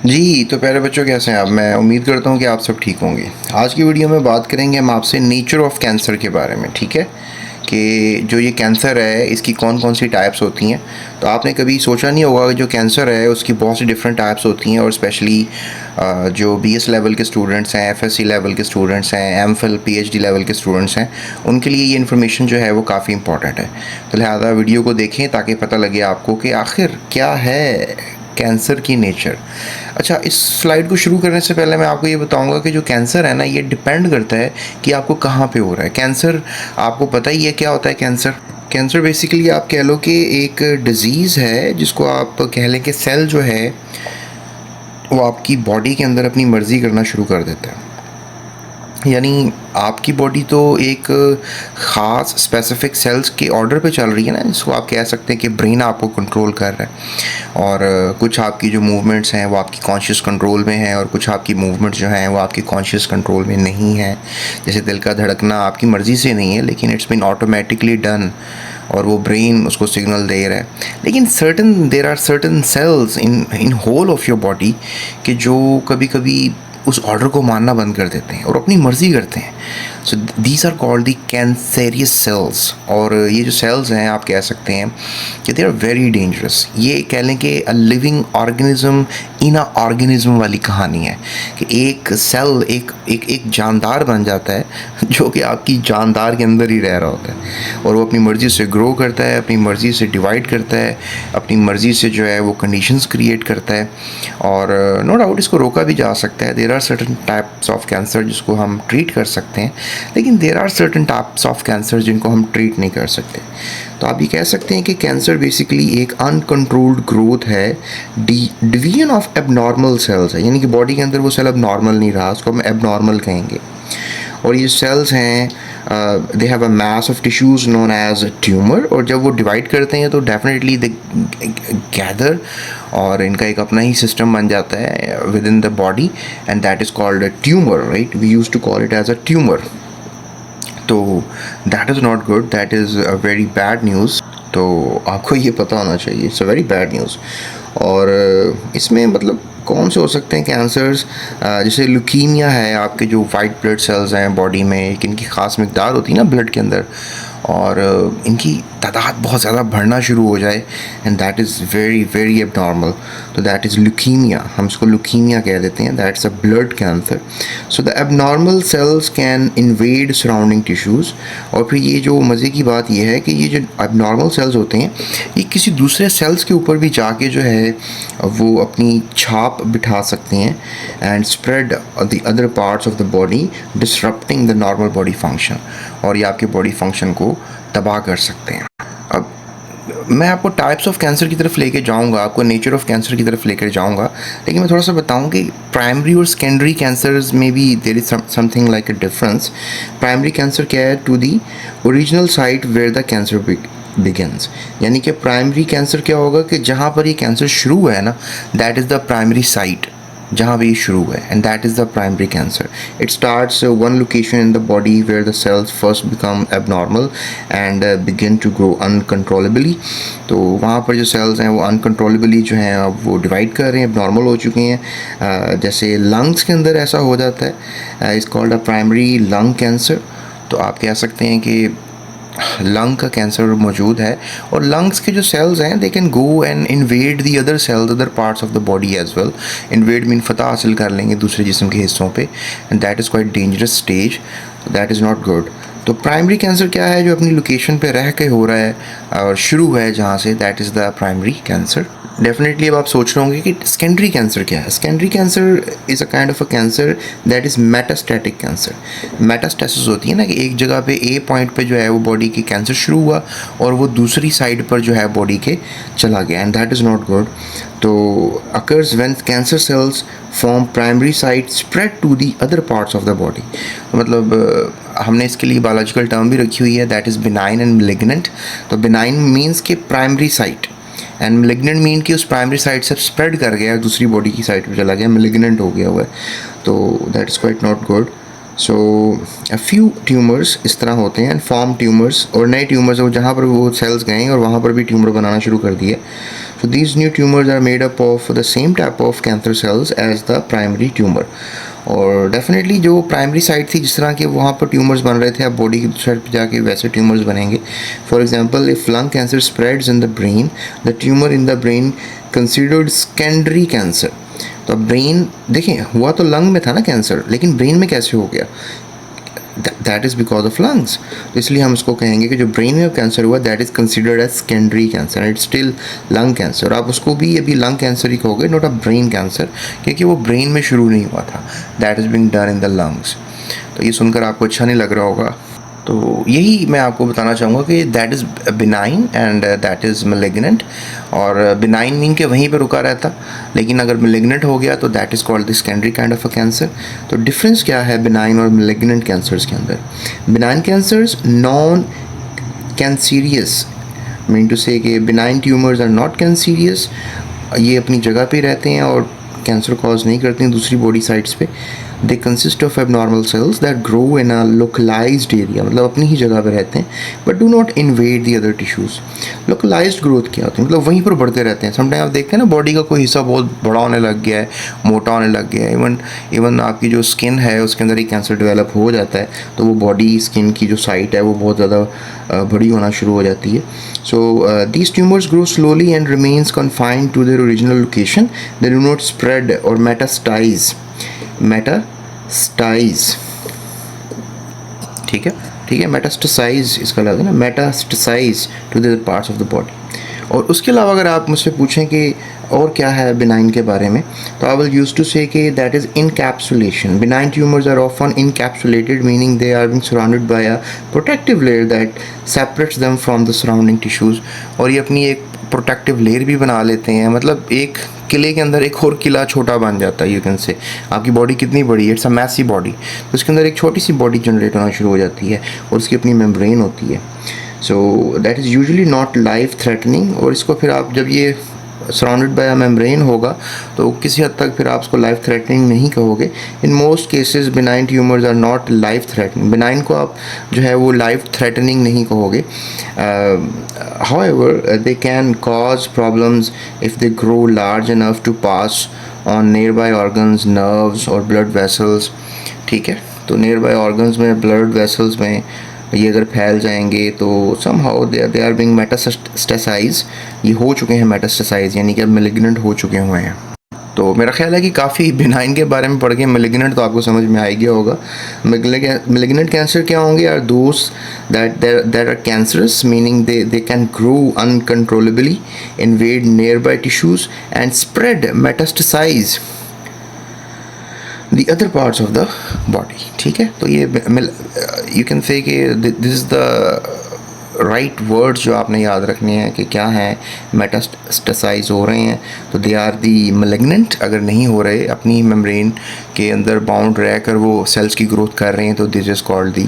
जी, तो प्यारे बच्चों कैसे हैं आप? मैं उम्मीद करता हूँ कि आप सब ठीक होंगे। आज की वीडियो में बात करेंगे हम आपसे नेचर ऑफ़ कैंसर के बारे में, ठीक है? कि जो ये कैंसर है इसकी कौन-कौन सी टाइप्स होती हैं। तो आपने कभी सोचा नहीं होगा कि जो कैंसर है उसकी बहुत सी डिफरेंट टाइप्स होती हैं और स्पेशली जो बीएस लेवल के स्टूडेंट्स हैं, एफएससी लेवल के स्टूडेंट्स हैं, एमफिल, पीएचडी लेवल के स्टूडेंट्स हैं, उनके लिए ये इन्फॉर्मेशन जो है वो काफ़ी इंपॉर्टेंट है। तो लिहाजा वीडियो को देखें ताकि पता लगे आपको कि आखिर क्या है कैंसर की नेचर। अच्छा, इस स्लाइड को शुरू करने से पहले मैं आपको ये बताऊंगा कि जो कैंसर है ना, ये डिपेंड करता है कि आपको कहाँ पे हो रहा है कैंसर। आपको पता ही है क्या होता है कैंसर? कैंसर बेसिकली आप कह लो कि एक डिज़ीज़ है जिसको आप कह लें कि सेल जो है वो आपकी बॉडी के अंदर अपनी मर्ज़ी करना शुरू कर देता है। यानी आपकी बॉडी तो एक ख़ास स्पेसिफिक सेल्स के ऑर्डर पे चल रही है ना, जिसको आप कह सकते हैं कि ब्रेन आपको कंट्रोल कर रहा है। और कुछ आपकी जो मूवमेंट्स हैं वो आपकी कॉन्शियस कंट्रोल में हैं और कुछ आपकी मूवमेंट्स जो हैं वो आपकी कॉन्शियस कंट्रोल में नहीं हैं। जैसे दिल का धड़कना आपकी मर्ज़ी से नहीं है, लेकिन इट्स बीन ऑटोमेटिकली डन और वो ब्रेन उसको सिग्नल दे रहा है। लेकिन there are certain cells in whole of your body कि जो कभी कभी उस ऑर्डर को मानना बंद कर देते हैं और अपनी मर्ज़ी करते हैं। So these are called the cancerous cells. और ये जो सेल्स हैं आप कह सकते हैं कि दे आर वेरी डेंजरस। ये कह लें कि a living organism in a organism वाली कहानी है कि एक सेल एक जानदार बन जाता है जो कि आपकी जानदार के अंदर ही रह रहा होता है और वो अपनी मर्ज़ी से ग्रो करता है, अपनी मर्ज़ी से डिवाइड करता है, अपनी मर्ज़ी से जो है वो कंडीशंस क्रिएट करता है। और नो डाउट इसको रोका भी जा सकता है। There are certain types of cancer जिसको हम ट्रीट कर सकते हैं, लेकिन there are certain types of cancer जिनको हम ट्रीट नहीं कर सकते। तो आप ये कह सकते हैं कि कैंसर बेसिकली एक अनकंट्रोल्ड ग्रोथ है, डिवीजन ऑफ एबनॉर्मल सेल्स है। यानी कि बॉडी के अंदर वो सेल अब नॉर्मल नहीं रहा, उसको हम एबनॉर्मल कहेंगे। और ये सेल्स हैं they have a mass of tissues known as tumour. और जब वो डिवाइड करते हैं तो डेफिनेटली दे गैदर और इनका एक अपना ही सिस्टम बन जाता है within the body, and that is called a tumour, right? We use to call it as a tumour. तो that is not good, that is a very bad news. तो आपको ये पता होना चाहिए, it's a very bad news. और इसमें मतलब कौन से हो सकते हैं कैंसर्स? जैसे ल्यूकीमिया है, आपके जो वाइट ब्लड सेल्स हैं बॉडी में, इनकी ख़ास मकदार होती है ना ब्लड के अंदर, और इनकी तादाद बहुत ज़्यादा बढ़ना शुरू हो जाए, and that is very very abnormal. तो दैट इज़ ल्यूकीमिया, हम इसको ल्यूकीमिया कह देते हैं। That's a blood cancer. So the abnormal cells can invade surrounding tissues. और फिर ये जो मज़े की बात ये है कि ये जो एबनॉर्मल सेल्स होते हैं ये किसी दूसरे सेल्स के ऊपर भी जाके जो है वो अपनी छाप बिठा सकते हैं and spread the other parts of the body, disrupting the normal body function. और ये आपके बॉडी फंक्शन को तबाह कर सकते हैं। अब मैं आपको टाइप्स ऑफ कैंसर की तरफ लेके जाऊंगा, आपको नेचर ऑफ कैंसर की तरफ लेकर जाऊंगा, लेकिन मैं थोड़ा सा बताऊं कि प्राइमरी और सेकेंडरी कैंसर्स में भी there is something like a difference. Primary cancer क्या है? To the original site where the cancer begins. यानी कि प्राइमरी कैंसर क्या होगा कि जहाँ पर ये कैंसर शुरू हुआ है ना, that is the primary site जहाँ भी शुरू है, and that is the primary cancer. It starts one location in the body where the cells first become abnormal and begin to grow uncontrollably. तो वहाँ पर जो सेल्स हैं वो अनकंट्रोलेबली जो हैं अब वो डिवाइड कर रहे हैं, एबनॉर्मल हो चुके हैं। जैसे लंग्स के अंदर ऐसा हो जाता है, it's called a primary lung cancer. तो आप कह सकते हैं कि लंग का कैंसर मौजूद है, और लंग्स के जो सेल्स हैं they can go and invade the other cells, other parts of the body as well. Invade mean फतह हासिल कर लेंगे दूसरे जिस्म के हिस्सों पे, and that is quite dangerous stage, that is not good. तो प्राइमरी कैंसर क्या है? जो अपनी लोकेशन पे रह के हो रहा है और शुरू है जहाँ से, that is the primary cancer. Definitely अब आप सोच रहे होंगे कि सेकेंडरी कैंसर क्या है। Secondary cancer is a kind of a cancer that is metastatic cancer. Metastasis होती है ना कि एक जगह पे ए पॉइंट पे जो है वो बॉडी के कैंसर शुरू हुआ और वो दूसरी साइड पर जो है बॉडी के चला गया, and that is not good. तो occurs when cancer cells from primary site spread to the other parts of the body. मतलब हमने इसके लिए बायोलॉजिकल टर्म भी रखी हुई है, that is benign and malignant. तो बिनाइन मीन्स कि primary site, and malignant mean कि उस प्राइमरी साइट से स्प्रेड कर गया, दूसरी बॉडी की साइड पे चला गया, मेलिग्नेंट हो गया हुआ है। तो that is quite not good. So a few tumours इस तरह होते हैं, एंड फॉर्म ट्यूमर्स, और नए ट्यूमर्स वो जहाँ पर वो सेल्स गए और वहाँ पर भी ट्यूमर बनाना शुरू कर दिए। So these new tumors are made up of the same type of cancer cells as the primary tumor. और डेफिनेटली जो प्राइमरी साइड थी, जिस तरह के वहाँ पर ट्यूमर्स बन रहे थे, अब बॉडी की साइड पर जाके वैसे ट्यूमर्स बनेंगे. For example, if lung cancer spreads in the brain, the tumour in the brain considered secondary cancer. तो अब ब्रेन देखें, हुआ तो लंग में था ना कैंसर, लेकिन ब्रेन में कैसे हो गया? That is because of lungs. तो इसलिए हम उसको कहेंगे कि जो ब्रेन में कैंसर हुआ that is considered as secondary cancer. It's still lung cancer. आप उसको भी अभी लंग कैंसर ही कहोगे, नॉट अ ब्रेन कैंसर, क्योंकि वो ब्रेन में शुरू नहीं हुआ था. That is being done in the lungs. तो ये सुनकर आपको अच्छा नहीं लग रहा होगा. तो यही मैं आपको बताना चाहूँगा कि that is benign and that is malignant. और बिनाइन मीन के वहीं पर रुका रहता, लेकिन अगर मेलिग्नेंट हो गया तो that is called the secondary kind of a cancer. तो डिफरेंस क्या है बिनाइन और मेलिग्नेंट कैंसर्स के अंदर? Benign cancers non cancerous, mean to say कि benign tumours are not cancerous. ये अपनी जगह पे रहते हैं और कैंसर कॉज नहीं करते हैं दूसरी बॉडी साइड्स पे. They consist of abnormal cells that grow in a localized area, मतलब अपनी ही जगह पे रहते हैं, but do not invade the other tissues. Localized growth क्या होती है? मतलब वहीं पर बढ़ते रहते हैं. समटाइम आप देखते हैं ना, बॉडी का कोई हिस्सा बहुत बड़ा होने लग गया है, मोटा होने लग गया है. इवन आपकी जो स्किन है उसके अंदर ही कैंसर डेवलप हो जाता है, तो वो बॉडी स्किन की जो साइट है वो बहुत ज़्यादा बड़ी होना शुरू हो जाती है. So these tumors grow slowly and remains confined to their original location. They do not spread or metastasize. ठीक है, metastasize इसका लगा ना, metastasize to the other parts of the body. और उसके अलावा अगर आप मुझसे पूछें कि और क्या है बिनाइन के बारे में, तो I will use to say कि that is encapsulation. Benign tumours are often encapsulated, meaning they are being surrounded by a protective layer that separates them from the surrounding tissues. और ये अपनी एक प्रोटेक्टिव लेयर भी बना लेते हैं. मतलब एक किले के अंदर एक और किला छोटा बन जाता है. यू कैन से आपकी बॉडी कितनी बड़ी है, इट्स अ मैसिव बॉडी, तो उसके अंदर एक छोटी सी बॉडी जनरेट होना शुरू हो जाती है और उसकी अपनी मेम्ब्रेन होती है. So that is usually not life threatening. और इसको फिर आप जब ये सराउंडेड बाय अ मेम्ब्रेन होगा तो किसी हद तक फिर आप उसको लाइफ थ्रेटनिंग नहीं कहोगे. In most cases benign tumours are not life threatening. Benign को आप जो है वो लाइफ थ्रेटनिंग नहीं कहोगे. However they can cause problems if they grow large enough to pass on nearby organs, nerves और ब्लड वेसल्स. ठीक है, तो नियर बाय ऑर्गन्स में, ब्लड वेसल्स में ये अगर फैल जाएंगे तो somehow they are being metastasize. ये हो चुके हैं मेटास्टेसाइज, यानी कि अब मेलिग्नेंट हो चुके हुए हैं. तो मेरा ख्याल है कि काफ़ी बिनाइन के बारे में पढ़ के मेलिग्नेंट तो आपको समझ में आ ही गया होगा. मेलिग्नेंट कैंसर क्या होंगे? Are those that are cancerous, meaning they can grow uncontrollably, invade nearby tissues and spread metastasize the other parts of the body. ठीक है, तो ये you can say कि this is the right words जो आपने याद रखने हैं कि क्या है. मेटास्टेसाइज हो रहे हैं तो दे आर दी malignant. अगर नहीं हो रहे, अपनी मेम्ब्रेन के अंदर बाउंड रहकर वो सेल्स की ग्रोथ कर रहे हैं, तो this is called the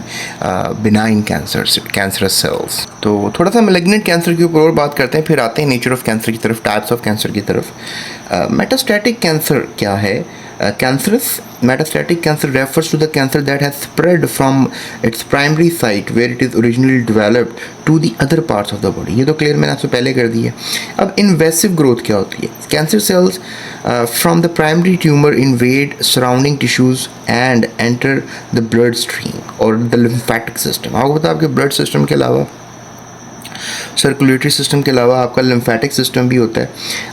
benign cancerous cells. तो थोड़ा सा malignant कैंसर के ऊपर और बात करते हैं, फिर आते हैं नेचर ऑफ कैंसर की तरफ, टाइप्स ऑफ कैंसर की तरफ. मेटास्टैटिक कैंसर क्या है? Cancerous metastatic cancer refers to the cancer that has spread from its primary site where it is originally developed to the other parts of the body. ये तो clear मैंने आपसे पहले कर दी है. अब इन्वेसिव ग्रोथ क्या होती है? Cancer cells from the primary tumor invade surrounding tissues and enter the blood stream or the lymphatic system. आपको पता है आपके ब्लड सिस्टम के अलावा, सर्कुलेटरी सिस्टम के अलावा आपका लिम्फेटिक सिस्टम भी होता है.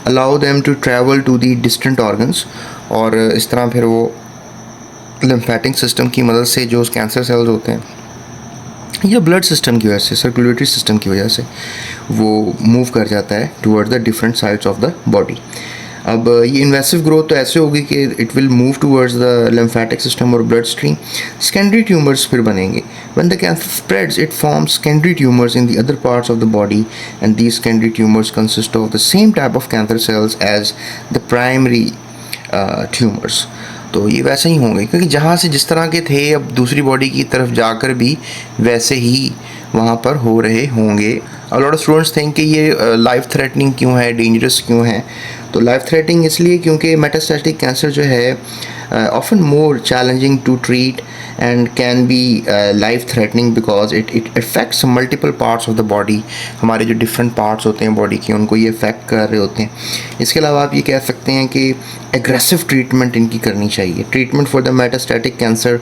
Allow them to travel to the distant organs. और इस तरह फिर वो लिम्फेटिक सिस्टम की मदद से जो कैंसर सेल्स होते हैं या ब्लड सिस्टम की वजह से, सर्कुलेटरी सिस्टम की वजह से वो मूव कर जाता है toward the different sides of the body. अब ये इन्वेसिव ग्रोथ तो ऐसे होगी कि it will move towards the lymphatic system और ब्लड स्ट्रीम. सेकेंडरी ट्यूमर्स फिर बनेंगे. When the cancer spreads it forms secondary tumours in the other parts of the body and these secondary tumours consist of the same type of cancer cells as the primary tumours. तो ये वैसे ही होंगे, क्योंकि जहाँ से जिस तरह के थे अब दूसरी बॉडी की तरफ जाकर भी वैसे ही वहाँ पर हो रहे होंगे. लॉट ऑफ स्टूडेंट्स थिंक कि ये लाइफ थ्रेटनिंग क्यों है, डेंजरस क्यों है। तो लाइफ थ्रेटनिंग इसलिए क्योंकि मेटास्टैटिक कैंसर जो है often more challenging to treat and can be life threatening because it affects multiple parts of the body। हमारे जो different parts होते हैं body के उनको ये affect कर रहे होते हैं। इसके अलावा आप ये कह सकते हैं कि aggressive treatment इनकी करनी चाहिए। Treatment for the metastatic cancer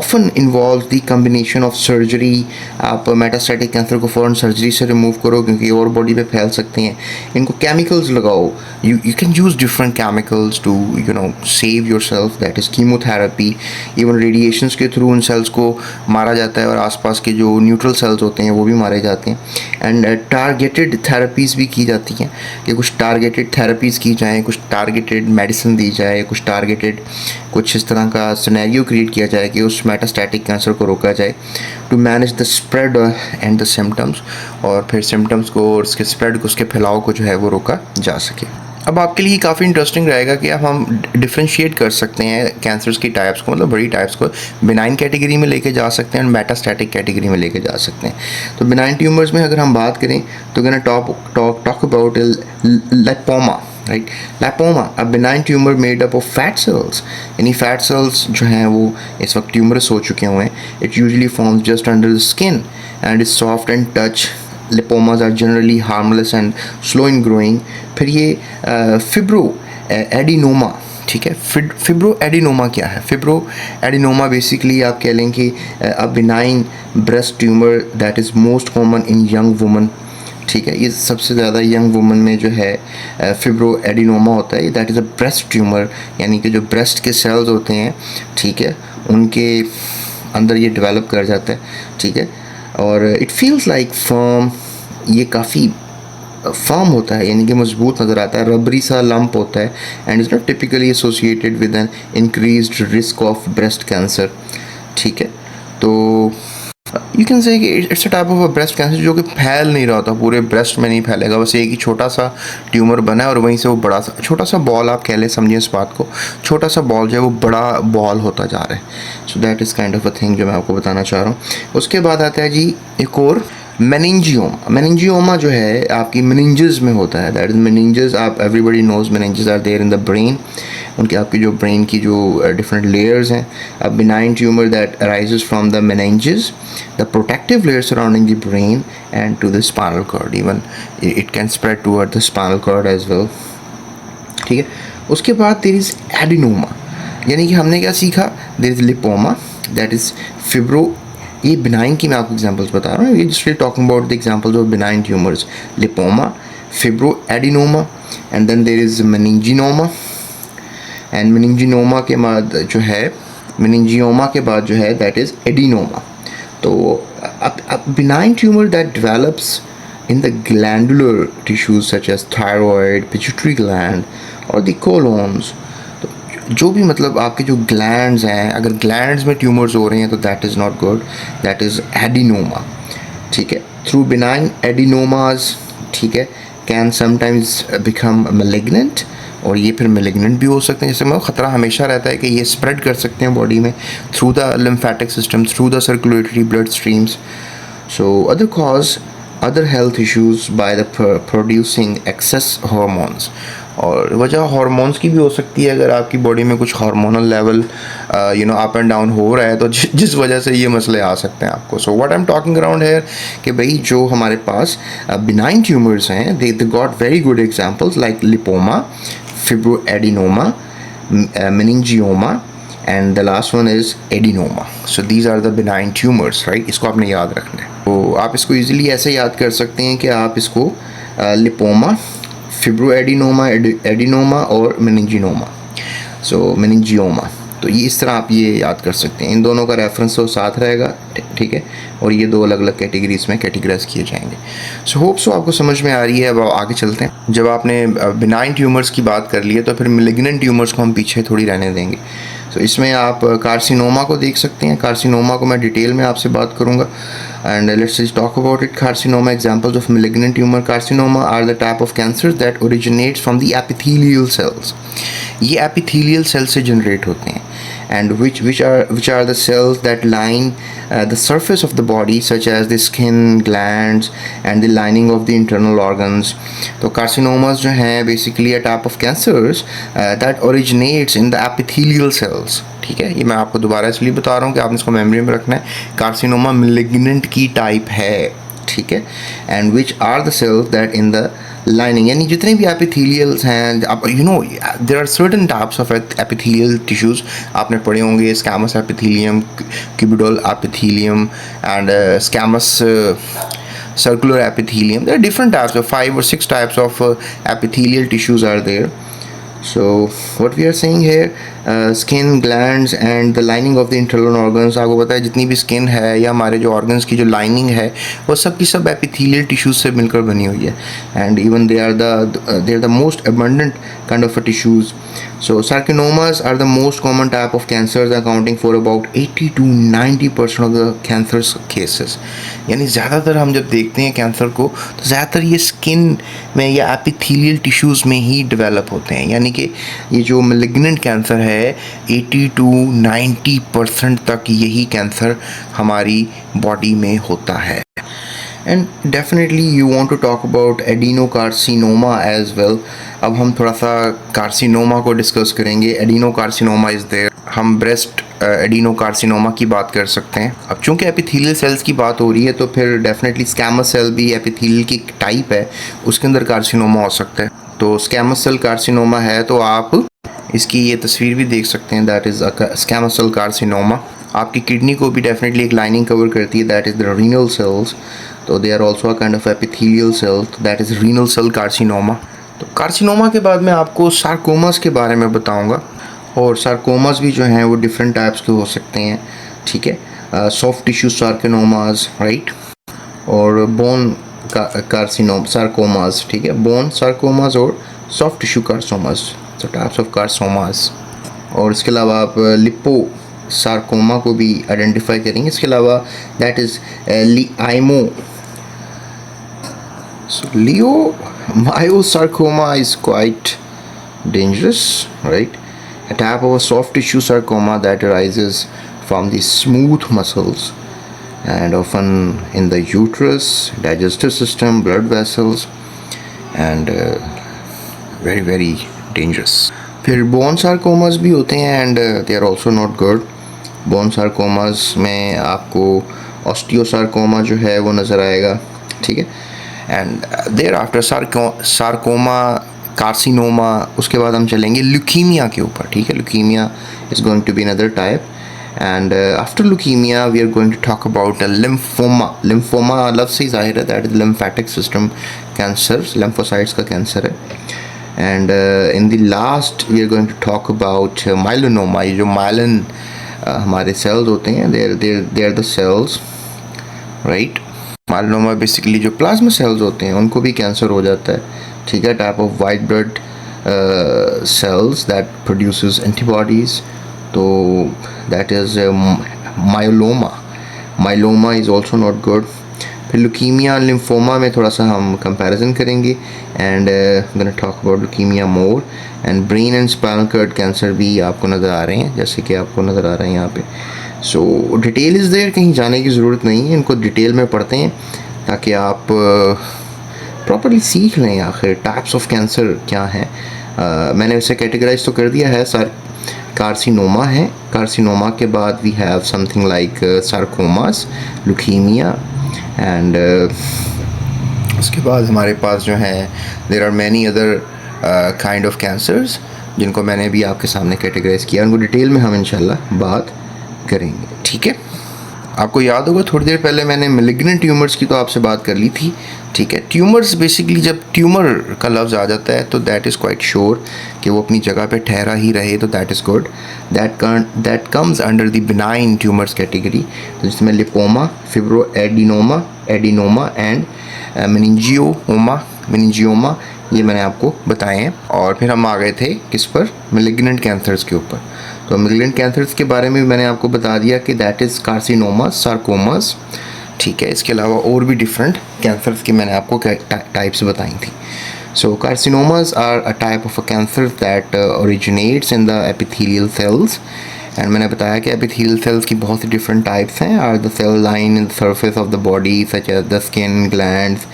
often involves the combination of surgery। आप metastatic cancer को फ़ौरन surgery से remove करो क्योंकि और body पे फैल सकते हैं। इनको chemicals लगाओ। You can use different chemicals to save yourself, that is chemotherapy। even radiations के थ्रू उन सेल्स को मारा जाता है और आसपास के जो न्यूट्रल सेल्स होते हैं वो भी मारे जाते हैं। एंड टारगेटेड थेरेपीज़ भी की जाती हैं कि कुछ टारगेटेड थेरेपीज़ की जाएँ, कुछ टारगेटेड मेडिसिन दी जाए, कुछ टारगेटेड कुछ इस तरह का सिनेरियो क्रिएट किया जाए कि उस मेटास्टैटिक कैंसर को रोका जाए to manage the spread and the symptoms, और फिर सिम्टम्स को और उसके स्प्रेड को, उसके फैलाव को जो है वो रोका जा सके। अब आपके लिए काफ़ी इंटरेस्टिंग रहेगा कि अब हम डिफ्रेंशिएट कर सकते हैं कैंसर्स की टाइप्स को, मतलब बड़ी टाइप्स को बिनाइन कैटेगरी में लेके जा सकते हैं और मेटास्टैटिक कैटेगरी में लेके जा सकते हैं। तो बिनाइन ट्यूमर्स में अगर हम बात करें तो can talk about lipoma, right. Lipoma a benign tumour made up of fat cells, यानी फैट सेल्स जो हैं वो इस वक्त ट्यूमरस हो चुके हुए हैं। It usually forms just under the skin and is soft and touch. Lipomas are generally harmless and slow in growing. फिर ये फिब्रो एडिनोमा, ठीक है। फिब्रो एडिनोमा क्या है? फिब्रो एडिनोमा बेसिकली आप कह लें कि a benign breast tumour that is most common in young woman, ठीक है। ये सबसे ज़्यादा यंग वुमन में जो है फिब्रो एडिनोमा होता है। That is a breast tumour, यानी कि जो ब्रेस्ट के सेल्स होते हैं, ठीक है, उनके अंदर ये डेवलप कर जाता है, ठीक है। और इट फील्स लाइक फर्म, ये काफ़ी फर्म होता है, यानी कि मजबूत नज़र आता है, रबरी सा लंप होता है and is not typically associated with an increased risk of breast cancer, ठीक है। तो यू कैन से कि it's a type of a breast cancer जो कि फैल नहीं रहा होता, पूरे ब्रेस्ट में नहीं फैलेगा, बस एक ही छोटा सा ट्यूमर बना है और वहीं से वो बड़ा सा छोटा सा बॉल, आप कह लें, समझिए इस बात को, छोटा सा बॉल जो है वो बड़ा बॉल होता जा रहा है। So that is kind of a thing जो मैं आपको बताना चाह रहा हूँ। उसके बाद आता है जी एक और मेनिंजियोमा। मेनिंजियोमा जो है आपकी मेनिंजेस में होता है। दैट इज़ मेनिंजेस, आप everybody knows meninges are there in the brain. उनके आपकी जो ब्रेन की जो डिफरेंट लेयर्स हैं। A benign tumour that arises from the meninges, the protective layer surrounding the brain and to the spinal cord, even it can spread toward the spinal cord as well, ठीक है। उसके बाद there is adenoma, यानी कि हमने क्या सीखा, there is lipoma, that is fibro, ये बिनाइन की मैं आपको एग्जांपल्स बता रहा हूँ, ये just talking about the examples of benign tumours, lipoma, fibroadenoma, and then there is meningioma. And meningioma के बाद जो है, मेनिंजियोमा के बाद जो है दैट इज़ एडिनोमा। तो benign tumour that develops in the glandular tissues such as thyroid, pituitary gland और the colons। तो जो भी मतलब आपके जो ग्लैंड्स हैं, अगर ग्लैंड्स में ट्यूमर्स हो रहे हैं तो that is not good, that is adenoma, ठीक है। थ्रू बिनाइन एडिनोमास, ठीक है, कैन समटाइम्स बिकम मैलिग्नेंट, और ये फिर मैलिग्नेंट भी हो सकते हैं। जैसे मतलब ख़तरा हमेशा रहता है कि ये स्प्रेड कर सकते हैं बॉडी में through the lymphatic system, through the circulatory blood streams. So other cause other health issues by the producing excess hormones, और वजह हार्मोन्स की भी हो सकती है। अगर आपकी बॉडी में कुछ hormonal level up and down हो रहा है तो जिस वजह से ये मसले आ सकते हैं आपको। So what I am talking around है कि भाई जो हमारे पास बिनाइन ट्यूमर्स हैं, they got very good examples like lipoma, fibroadenoma, meningioma, and the last one is adenoma. So these are the benign tumours, right. इसको आपने याद रखना है। तो आप इसको इजीली ऐसे याद कर सकते हैं कि आप इसको लिपोमा, फिब्रो एडिनोमा, एडिनोमा और मेनिंजिनोमा, सो मेनिंजियोमा, तो ये इस तरह आप ये याद कर सकते हैं। इन दोनों का रेफरेंस तो साथ रहेगा, ठीक है, और ये दो अलग अलग कैटेगरीज में कैटेगराइज किए जाएंगे। सो होप सो आपको समझ में आ रही है। अब आगे चलते हैं। जब आपने बिनाइन ट्यूमर्स की बात कर ली है तो फिर मेलिग्नेंट ट्यूमर्स को हम पीछे थोड़ी रहने देंगे। सो इसमें आप कार्सिनोमा को देख सकते हैं। कार्सिनोमा को मैं डिटेल में आपसे बात करूँगा and let's talk about it. Carcinoma, examples of malignant tumor। Carcinoma are the type of cancer that originates from the epithelial cells. ये एपिथेलियल सेल से जनरेट होते हैं। and which are the cells that line the surface of the body, such as the skin, glands and the lining of the internal organs. तो carcinomas जो हैं basically a type of cancers that originates in the epithelial cells. ठीक है, ये मैं आपको दोबारा इसलिए बता रहा हूँ कि आपने इसको मेमोरी में रखना है. कार्सिनोमा मिलिग्नेंट की टाइप है, ठीक है, and which are the cells that in the lining, यानी जितने भी एपिथेलियल्स हैं, आप you know there are certain types of epithelial tissues. आपने पढ़े होंगे squamous epithelium, cuboidal epithelium and squamous circular epithelium. There are different types of 5 or 6 types of epithelial tissues are there. So what we are saying here, skin, glands and the lining of the internal organs. आपको पता है जितनी भी skin है या हमारे जो organs की जो लाइनिंग है वो सब की सब एपिथेलियल टिश्यूज से मिलकर बनी हुई है. And even they are the most abundant kind of tissues. So sarcomas are the most common type of cancers, accounting for about 80 to 90% of the cancers cases. यानी ज़्यादातर हम जब देखते हैं कैंसर को तो ज़्यादातर ये स्किन में या एपिथेलियल टिश्यूज़ में ही डेवलप होते हैं. यानी कि ये जो मेलिग्नेंट कैंसर है 80 to 90% तक यही कैंसर हमारी बॉडी में होता है. And definitely you want to talk about adenocarcinoma as well. अब हम थोड़ा सा कार्सिनोमा को डिस्कस करेंगे. Adenocarcinoma is there. हम ब्रेस्ट एडिनोकार्सिनोमा की बात कर सकते हैं. अब चूंकि एपिथेलियल सेल्स की बात हो रही है तो फिर डेफिनेटली स्कैमस सेल भी एपिथेलियल की टाइप है, उसके अंदर कार्सिनोमा हो सकता है. तो स्कैमस सेल कार्सिनोमा है तो आप इसकी ये तस्वीर भी देख सकते हैं, that is squamous cell carcinoma. आपकी किडनी को भी डेफिनेटली एक लाइनिंग कवर करती है, that is the renal cells. तो they are also a kind of epithelial cell, that is renal cell carcinoma. तो कार्सिनोमा के बाद मैं आपको सार्कोमास के बारे में बताऊंगा. और सार्कोमास भी जो हैं वो डिफरेंट टाइप्स के हो सकते हैं, ठीक है. सॉफ्ट टिश्यू सार्कोमास, राइट, और बोन कार्सिनोम सार्कोमास, ठीक है. बोन सार्कोमास और सॉफ्ट टिश्यू कार्सोमास, तो टाइप्स ऑफ कार्सोमास. और इसके अलावा आप लिपो सार्कोमा को भी आइडेंटिफाई करेंगे. इसके अलावा that is leiomyo. So leiomyosarcoma is quite dangerous, right? A type of a soft tissue sarcoma that arises from the smooth muscles and often in the uterus, digestive system, blood vessels, and very very dangerous. फिर bone sarcomas भी होते हैं and they are also not good. Bone sarcomas में आपको osteosarcoma जो है वो नज़र आएगा, ठीक है. And there after sarcoma, carcinoma, उसके बाद हम चलेंगे ल्यूकीमिया के ऊपर, ठीक है. Leukaemia is going to be another type. And after leukaemia we are going to talk about lymphoma. Lymphoma लफ्ज़ से ज़ाहिर है, that is lymphatic system cancer, lymphocytes का कैंसर है. And in the last we are going to talk about myeloma. ये जो myelin हमारे cells होते हैं, they are the sales, right. Myeloma basically जो प्लाज्मा सेल्स होते हैं उनको भी कैंसर हो जाता है, ठीक है. Type of white blood cells that produces antibodies, तो that is myeloma. Myeloma is also not good. फिर ल्यूकीमिया, लिम्फोमा में थोड़ा सा हम कंपैरिजन करेंगे and gonna talk about leukaemia more. And brain and spinal cord cancer भी आपको नज़र आ रहे हैं, जैसे कि आपको नज़र आ रहे हैं यहाँ पे. सो डिटेल इज़ देयर, कहीं जाने की ज़रूरत नहीं है, इनको डिटेल में पढ़ते हैं ताकि आप प्रॉपर्ली सीख लें आखिर टाइप्स ऑफ कैंसर क्या हैं. मैंने उसे कैटेगराइज तो कर दिया है. सर कार्सिनोमा है, कार्सिनोमा के बाद we have something like sarcomas, leukaemia and उसके बाद हमारे पास जो है there are many other kind of cancers जिनको मैंने भी आपके सामने कैटेगराइज किया. उनको डिटेल में हम इंशाल्लाह बात करेंगे, ठीक है. आपको याद होगा थोड़ी देर पहले मैंने मेलिग्नेंट ट्यूमर्स की तो आपसे बात कर ली थी, ठीक है. ट्यूमर्स बेसिकली जब ट्यूमर का लफ्ज़ आ जाता है तो दैट इज़ क्वाइट श्योर कि वो अपनी जगह पे ठहरा ही रहे, तो that is good. That comes under the benign tumours category, तो जिसमें lipoma, fibroadenoma and meningioma ये मैंने आपको बताए हैं. और फिर हम आ गए थे किस पर, मेलिग्नेंट कैंसर्स के ऊपर. तो मेलिग्नेंट कैंसर्स के बारे में भी मैंने आपको बता दिया कि दैट इज़ कार्सिनोमास, सार्कोमास, ठीक है. इसके अलावा और भी डिफरेंट कैंसर्स की मैंने आपको टाइप्स बताई थी. So carcinomas are a type of a cancer that originates in the epithelial cells and मैंने बताया कि एपिथेलियल सेल्स की बहुत सी डिफरेंट टाइप्स हैं. Are the cell line in the surface of the body such as the skin, glands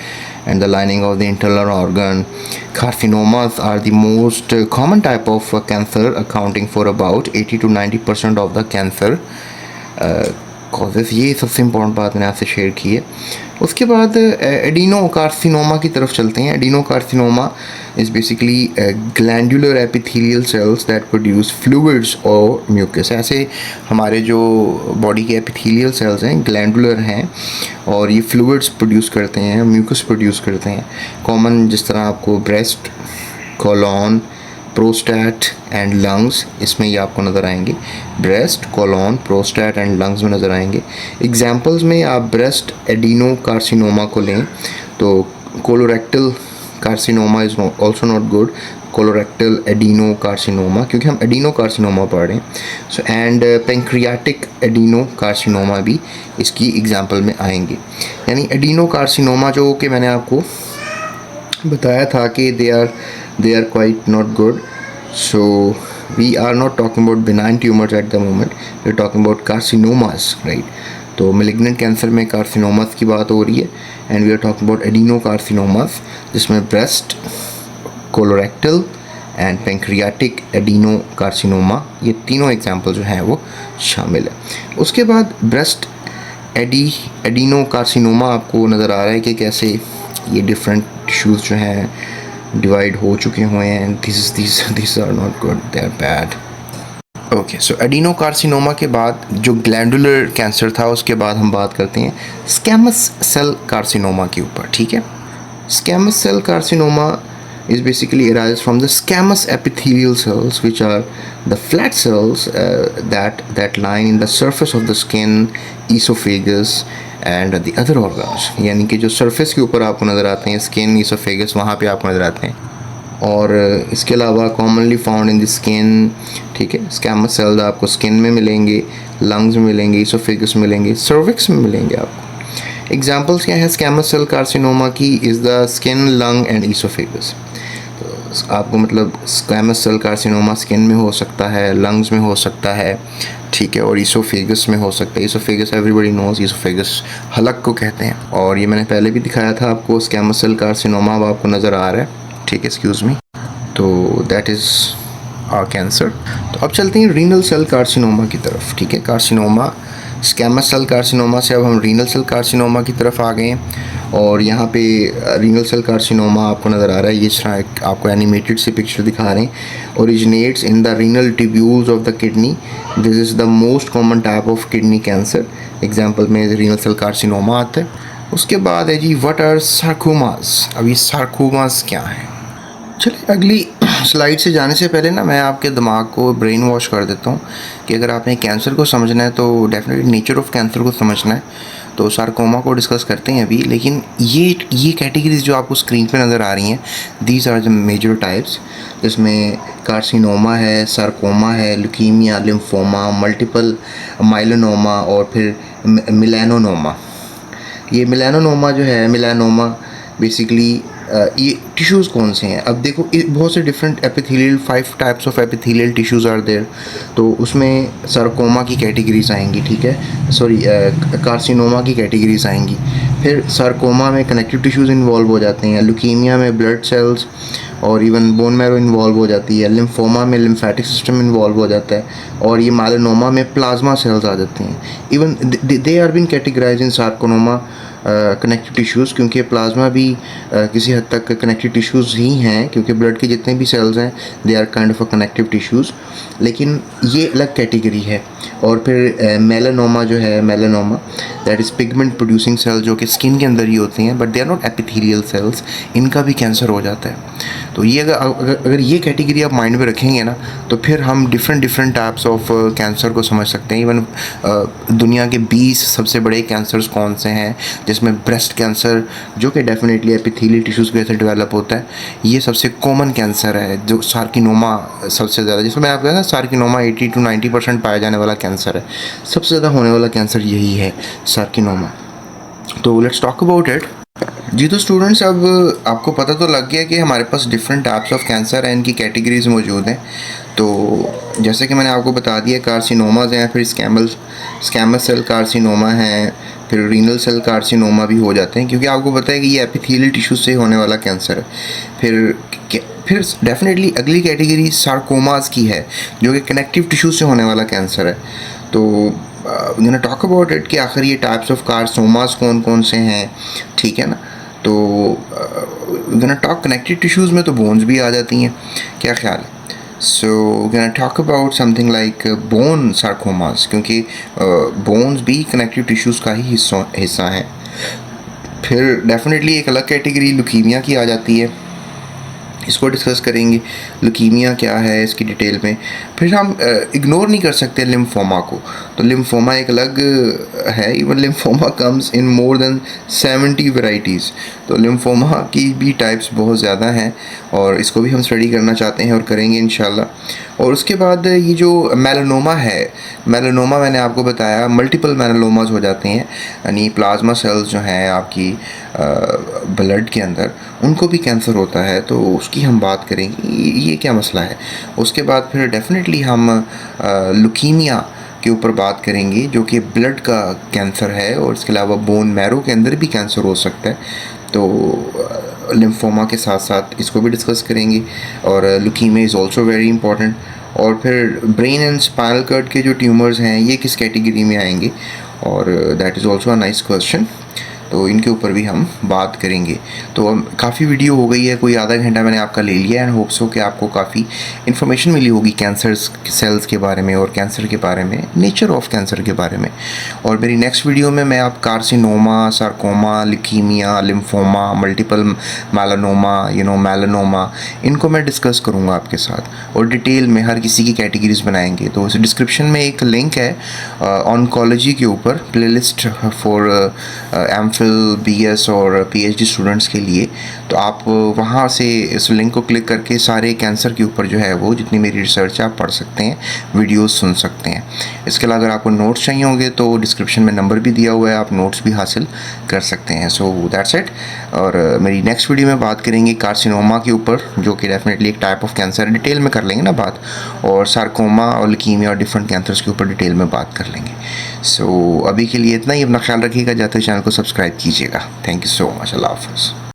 and the lining of the internal organ. Carcinomas are the most common type of cancer, accounting for about 80 to 90% of the cancer causes. ये सबसे important बात मैंने आपसे share की है. उसके बाद adeno carcinoma की तरफ चलते हैं. Adeno carcinoma is basically glandular epithelial cells that produce fluids और म्यूकस. ऐसे हमारे जो बॉडी के एपिथेलियल सेल्स हैं ग्लैंडुलर हैं और ये फ्लूइड्स प्रोड्यूस करते हैं, म्यूकस प्रोड्यूस करते हैं. कॉमन जिस तरह आपको breast, colon, prostate and lungs इसमें ये आपको नज़र आएंगे. Breast, colon, prostate and lungs में नज़र आएंगे. एग्जांपल्स में आप ब्रेस्ट एडिनो कार्सिनोमा को लें तो colorectal carcinoma is also not good. Colorectal adeno carcinoma, क्योंकि हम एडिनो कार्सिनोमा पढ़ रहे हैं. So and pancreatic adeno carcinoma भी इसकी एग्जांपल में आएंगे. यानी एडिनो कार्सिनोमा जो कि मैंने आपको बताया था कि they are quite not good. So we are not talking about benign tumors at the moment, we are talking about carcinomas, right? तो malignant cancer में carcinomas की बात हो रही है and we are talking about adenocarcinomas जिसमें breast, colorectal and pancreatic adenocarcinoma ये तीनों एग्जाम्पल जो हैं वो शामिल है. उसके बाद breast adenocarcinoma आपको नज़र आ रहा है कि कैसे ये डिफरेंट टिश्यूज़ जो हैं डिवाइड हो चुके हुए हैं. This are not good, they are bad. Okay, so adenocarcinoma के बाद जो ग्लैंडुलर कैंसर था उसके बाद हम बात करते हैं स्क्वैमस सेल कार्सिनोमा के ऊपर. ठीक है, squamous cell carcinoma is basically arises from the squamous epithelial cells, which are the flat cells that line in the surface of the skin, esophagus and the other organs. यानी कि जो surface के ऊपर आपको नज़र आते हैं skin, esophagus वहाँ पे आपको नज़र आते हैं. और इसके अलावा commonly found in the skin. ठीक है, squamous cells आपको skin में मिलेंगे, lungs में मिलेंगे, esophagus में मिलेंगे, cervix में मिलेंगे आपको. एग्जाम्पल्स क्या है स्क्वैमस सेल कार्सिनोमा की? Is the skin, lung and oesophagus. तो आपको मतलब स्क्वैमस सेल कार्सिनोमा स्किन में हो सकता है, लंग्स में हो सकता है, ठीक है, और ईसोफेगस में हो सकता है. ईसोफेगस एवरीबडी नोज, ईसोफेगस हलक को कहते हैं. और ये मैंने पहले भी दिखाया था आपको स्क्वैमस सेल कार्सिनोमा अब आपको नज़र आ रहा है. ठीक है, एक्सक्यूज़ मी. तो दैट इज़ आवर कैंसर. तो अब चलते हैं रीनल सेल कार्सिनोमा की तरफ. ठीक है, कार्सिनोमा स्क्वैमस सेल कार्सिनोमा से अब हम रीनल सेल कार्सिनोमा की तरफ आ गए हैं. और यहाँ पे रीनल सेल कार्सिनोमा आपको नज़र आ रहा है. ये तरह आपको एनिमेटेड से पिक्चर दिखा रहे हैं. Originates in the renal tubules of the kidney. This is the most common type of kidney cancer. Example में रीनल सेल कार्सिनोमा आता है. उसके बाद है जी व्हाट आर सार्कोमास. अब ये सार्कोमास क्या है? चलिए अगली स्लाइड से जाने से पहले ना मैं आपके दिमाग को ब्रेन वॉश कर देता हूँ कि अगर आपने कैंसर को समझना है तो डेफिनेटली नेचर ऑफ कैंसर को समझना है. तो सार्कोमा को डिस्कस करते हैं अभी. लेकिन ये कैटेगरीज जो आपको स्क्रीन पे नज़र आ रही हैं, these are the major types, जिसमें कार्सिनोमा है, सार्कोमा है, ल्यूकीमिया, लिम्फोमा, मल्टीपल माइलोनोमा और फिर मिलानोमा. ये मिलानोमा जो है, मिलानोमा बेसिकली ये टिश्यूज़ कौन से हैं? अब देखो बहुत से different epithelial 5 types of epithelial tissues are there. तो उसमें सार्कोमा की कैटेगरीज आएंगी. ठीक है, सॉरी कार्सिनोमा की कैटेगरीज आएंगी. फिर सार्कोमा में कनेक्टिव टिश्यूज़ इन्वॉल्व हो जाते हैं. ल्यूकीमिया में ब्लड सेल्स और इवन बोन मैरो इन्वॉल्व हो जाती है. लिम्फोमा में लिम्फेटिक सिस्टम इन्वॉल्व हो जाता है. और ये माइलोनोमा में प्लाज्मा सेल्स आ जाते हैं. Even they are been categorize in sarcoma connective tissues, क्योंकि प्लाज्मा भी किसी हद तक कनेक्टिव टिश्यूज़ ही हैं, क्योंकि ब्लड के जितने भी सेल्स हैं they are kind of a connective tissues. लेकिन ये अलग कैटेगरी है. और फिर मेलानोमा जो है, melanoma that is pigment producing cell, जो कि स्किन के अंदर ही होती हैं, but they are not epithelial cells. इनका भी कैंसर हो जाता है. तो ये अगर ये कैटेगरी आप माइंड में रखेंगे ना तो फिर हम डिफरेंट टाइप्स ऑफ कैंसर को समझ सकते हैं. इवन दुनिया के 20 सबसे बड़े कैंसर्स कौन से हैं, जिसमें ब्रेस्ट कैंसर जो कि डेफिनेटली एपिथेलियल टिश्यूज़ की वजह से डेवलप होता है, ये सबसे कॉमन कैंसर है. जो सार्किनोमा सबसे ज़्यादा, जिसमें मैं आपको ना सार्किनोमा 80 to 90% पाया जाने वाला कैंसर है. सबसे ज़्यादा होने वाला कैंसर यही है, सार्किनोमा. तो लेट्स टॉक अबाउट इट. जी तो स्टूडेंट्स, अब आपको पता तो लग गया कि हमारे पास डिफरेंट टाइप्स ऑफ कैंसर हैं, इनकी कैटेगरीज मौजूद हैं. तो जैसे कि मैंने आपको बता दिया, कार्सिनोमाज हैं, फिर स्क्वैमस सेल कार्सिनोमा हैं, फिर रीनल सेल कार्सिनोमा भी हो जाते हैं, क्योंकि आपको पता है कि ये एपिथेलियल टिश्यू से होने वाला कैंसर है। फिर डेफिनेटली अगली कैटेगरी सार्कोमास की है, जो कि कनेक्टिव टिश्यू से होने वाला कैंसर है। तो गोना टॉक अबाउट इट कि आखिर ये टाइप्स ऑफ कार्सिनोमास कौन कौन से हैं, ठीक है ना। तो गोना टॉक कनेक्टिव टिश्यूज़ में तो बोन्स भी आ जाती हैं, क्या ख्याल है। सो गonna talk about something like bone sarcomas, क्योंकि बोन्स भी कनेक्टिव टिश्यूज़ का ही हिस्सा हैं। फिर डेफिनेटली एक अलग कैटेगरी लुकीमिया की आ जाती है, इसको डिस्कस करेंगे, लुकीमिया क्या है इसकी डिटेल में। फिर हम इग्नोर नहीं कर सकते लिम्फोमा को, तो लिम्फोमा एक अलग है। Even lymphoma comes in more than 70 varieties, तो लिम्फोमा की भी टाइप्स बहुत ज़्यादा हैं और इसको भी हम स्टडी करना चाहते हैं और करेंगे इंशाल्लाह। और उसके बाद ये जो मेलानोमा है, मेलानोमा मैंने आपको बताया मल्टीपल मेलानोमाज हो जाते हैं, यानी प्लाज्मा सेल्स जो हैं आपकी ब्लड के अंदर, उनको भी कैंसर होता है, तो उसकी हम बात करेंगे ये क्या मसला है। उसके बाद फिर डेफिनेटली हम लुकीमिया के ऊपर बात करेंगे, जो कि ब्लड का कैंसर है, और इसके अलावा बोन मैरो के अंदर भी कैंसर हो सकता है, तो लिम्फोमा के साथ साथ इसको भी डिस्कस करेंगे। और leukaemia is also very important. और फिर ब्रेन एंड स्पाइनल कॉर्ड के जो ट्यूमर्स हैं ये किस कैटेगरी में आएंगे, और that is also a nice question, तो इनके ऊपर भी हम बात करेंगे। तो काफ़ी वीडियो हो गई है, कोई आधा घंटा मैंने आपका ले लिया, एंड होप्स हो कि आपको काफ़ी इन्फॉर्मेशन मिली होगी कैंसर सेल्स के बारे में और कैंसर के बारे में, नेचर ऑफ कैंसर के बारे में। और मेरी नेक्स्ट वीडियो में मैं आप carcinoma, sarcoma, leukaemia, lymphoma, multiple melanoma, melanoma, इनको मैं डिस्कस करूँगा आपके साथ, और डिटेल में हर किसी की कैटेगरीज बनाएंगे। तो इस डिस्क्रिप्शन में एक लिंक है ऑन्कोलॉजी के ऊपर, प्लेलिस्ट फॉर एमफिल, बीएस और पीएचडी स्टूडेंट्स के लिए, तो आप वहाँ से इस लिंक को क्लिक करके सारे कैंसर के ऊपर जो है वो जितनी मेरी रिसर्च है आप पढ़ सकते हैं, वीडियोस सुन सकते हैं। इसके अलावा अगर आपको नोट्स चाहिए होंगे तो डिस्क्रिप्शन में नंबर भी दिया हुआ है, आप नोट्स भी हासिल कर सकते हैं। So that's it. और मेरी नेक्स्ट वीडियो में बात करेंगे कार्सिनोमा के ऊपर, जो कि डेफिनेटली एक टाइप ऑफ कैंसर, डिटेल में कर लेंगे ना बात, और सार्कोमा और ल्यूकीमिया और डिफरेंट कैंसर्स के ऊपर डिटेल में बात कर लेंगे। सो अभी के लिए इतना ही, अपना ख्याल रखिएगा, जाते चैनल को सब्सक्राइब कीजिएगा। थैंक यू सो मच, अल्लाह हाफ़िज़।